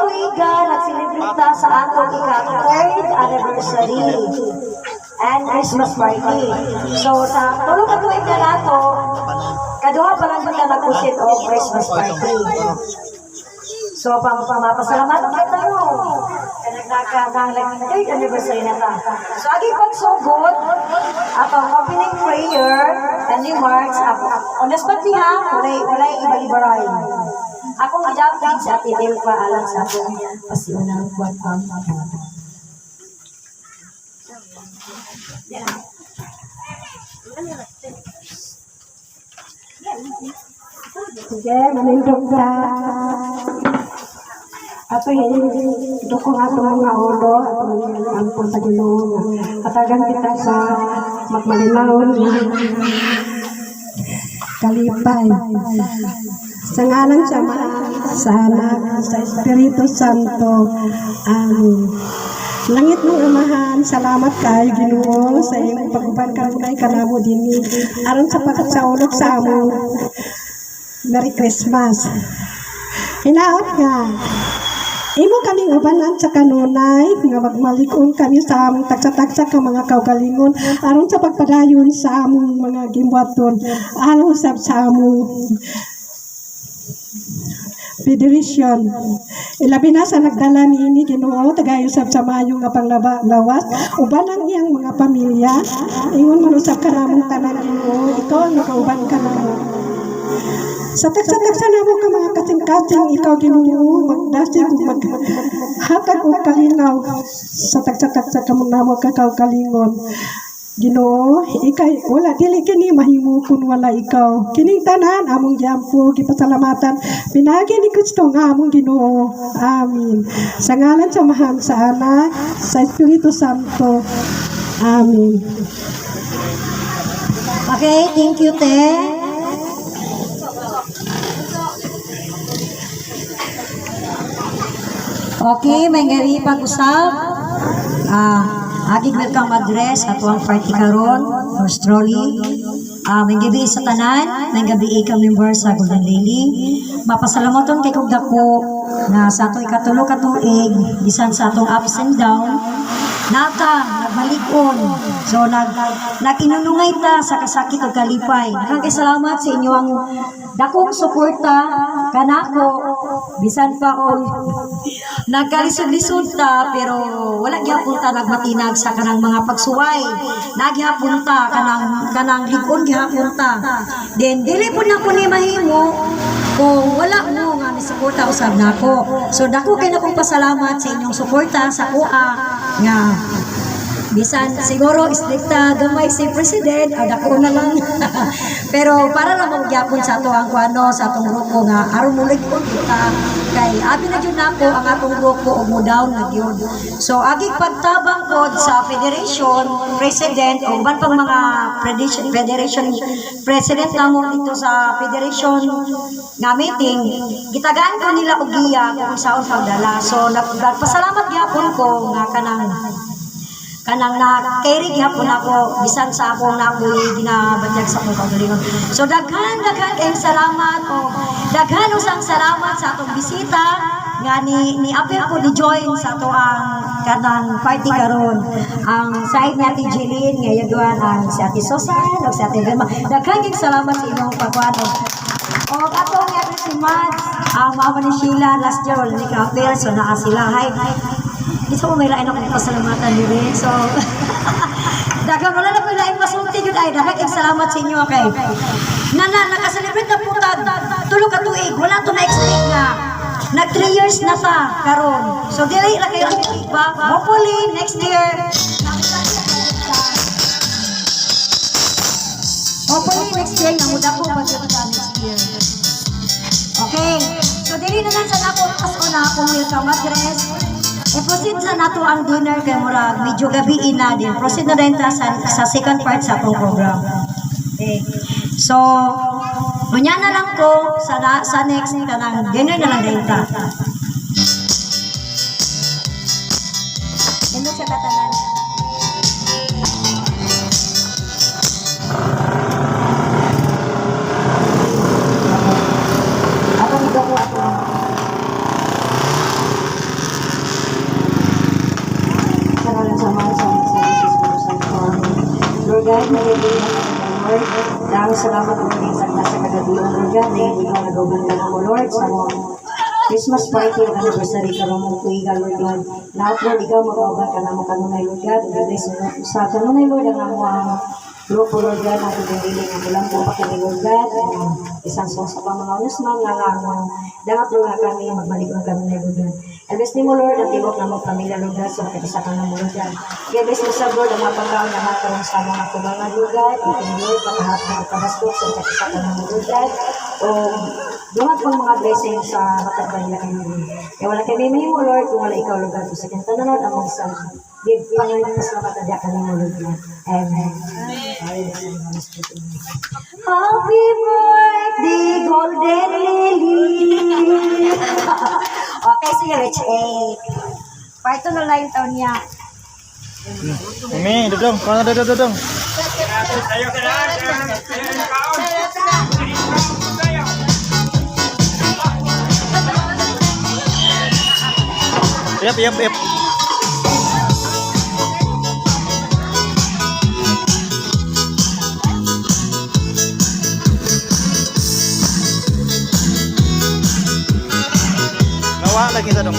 katuiga, nagsilibrita sa atong ika-3rd anniversary and Christmas party. So, sa tulo katuiga nato, kaduha pa lang kita nag-usit o Christmas party. So, pamapasalamatan kita mo. Kanagnakanang 3rd anniversary na ta. So, aging pagsugod, atong opening prayer, and remarks, on the spot niya, walay iba-ibaray. Akong idapin sa atin, pa alam sa akong pasiunang buwan ang mga. Sige, manindog ka. Ato dukong ato mga ulo, ato ampun sa Ginoo. Katagan kita sa magmalinawon na kalipay. Sa ngalan sa Ama, sa Anak, sa Espiritu Santo. Amen. Langit mong Amahan, salamat kay Ginoo sa iyong pag-uban karon kay kanamo dinhi aron sa pagkasaulog sa amo. Merry Christmas. Hinaot nga. Imo kaming ubanan sa kanunay nga magmalikon kami sa among tagsa-tagsa ka mga kaugalingon aron sa pagpadayon sa among mga gimwaton aron usab sa among federation. Ilabi na sa nagdala ni ini Ginoo tagayusab sa mayo nga panglawas uban ang iyang mga pamilya ingon man usab ka namong tanan Ginoo ikaw ang nakauban ka namo. Sa tagsa-tagsa namo ka mga kasing-kasing ikaw Ginoo magdasig ug maghatag og kalinaw sa tagsa-tagsa ka namo ka kaugalingon. Ginoo, ikay wala dili kini mahimo kun wala ikaw. Kining tanan among giampo gipasalamatan pinagi ni Kristo nga among Ginoo. Amen. Sa ngalan sa Mahal sa Anak, sa Espiritu Santo. Amen. Okay, thank you, Te. Okay, may ngari pag-usap. Agig welcome address at ang party karon for Strolly. May gabi sa tanan, may gabi ka member sa Golden Lily. Mapasalamaton kay kog dako na sa atong ikatulo ka tuig bisan sa atong ups and down. Nata, nagbalikon. So, nag-inunungay ta sa kasakit o kalipay. Nakakasalamat sa inyo ang dakong suporta kanako. Bisan pa o nagkalisod-lisod ta, pero wala gyapon ta nagmatinag sa kanang mga pagsuway. Nagyapon ta, kanang ligon gyapon ta. Then, dili po na ko ni mahimo kung wala mo nga nisuporta usab nako. So, dako kay na kong pasalamat sa inyong suporta sa kuha nga bisan siguro istrikta gamay si president dako na lang pero para lang magyapon sa ato ang kuano sa atong grupo nga aron mulig po kita kay abi na jud nako ang atong grupo og mo down na gyud. So agig pagtabang pod sa federation president o uban pang mga federation president namo dito sa federation nga meeting gitagaan ko nila og giya kung saon pagdala. So nagpasalamat gyapon ko nga kanang na carry gyapon ako bisan sa akong nakoy ginabatyag sa akong kaugalingon. So daghan kayong salamat o daghan usang salamat sa atong bisita nga ni apil ko ni join sa ato ang kanang party karon. Ang side ni Ate Jeline nga yaduan ang si Ate Susan o si Ate Vilma. Daghan kayong salamat sa inyong pagkuano. O katong nga si Mads, ang mama ni Sheila last year wala ni ka-appear so naa sila. Hi. Gusto ko may lain ako pasalamatan din. So, dagang wala na ko lain masulti yun ay dagang salamat sa inyo kay. Nakaselebrate na po tulo ka tuig. Wala to na-expect nga. Nag 3 years na ta karon. So, dili na kayo ang ba? Hopefully, next year. Hopefully, next year. Namuda po ba next year. Okay. So, dili na lang sa nako na akong welcome address. I-proceed sa nato ang dinner kay murag medyo gabi na din. Proceed na din ta sa second part sa atong program. Okay. So, unya na lang ko sa next kanang dinner na lang din ta. Ano sa tatanan? Atong ito ko ato. Lord. Dahil salamat po din sa kagabihan, Lord God, na hindi ka nag-ubangan mo, Lord, sa mga Christmas party at anniversary ka mong tuiga, Lord God. Lahat, Lord, ikaw mag-uban ka na mo kanunay, Lord God. Sa kanunay, Lord, ang ang grupo, Lord God, ang pagbibiling ang ulang po pa kami, Lord God. Isang sa mga unusman, nga dapat, Lord, nga kami magbalik ang kanunay, Lord God. Elbes ni mo, Lord, ang tibok ng mga pamilya, Lord God, sa makikisa ka ng Lord God. Elbes mo sa Lord, ang mga pagkaon na matulong sa mga kubangan, Lord God. Itin, Lord, pagkahat ng kabastok sa makikisa ka ng Lord God. O dumat pang mga blessing sa matagban nila kayo, Lord. Kaya wala kami may mo, Lord, kung wala ikaw, Lord God. Kung sa kanta na, Lord, ang mga isang give Panginoon na salamat na diya kami mo, Lord God. Amen. Happy birthday, Golden Lily! Okay, sige, Rich 8. Part 2 na lang yung taon niya. Mami, dudong. Kau ada dudong. Yep. Nawa lagi sa dong.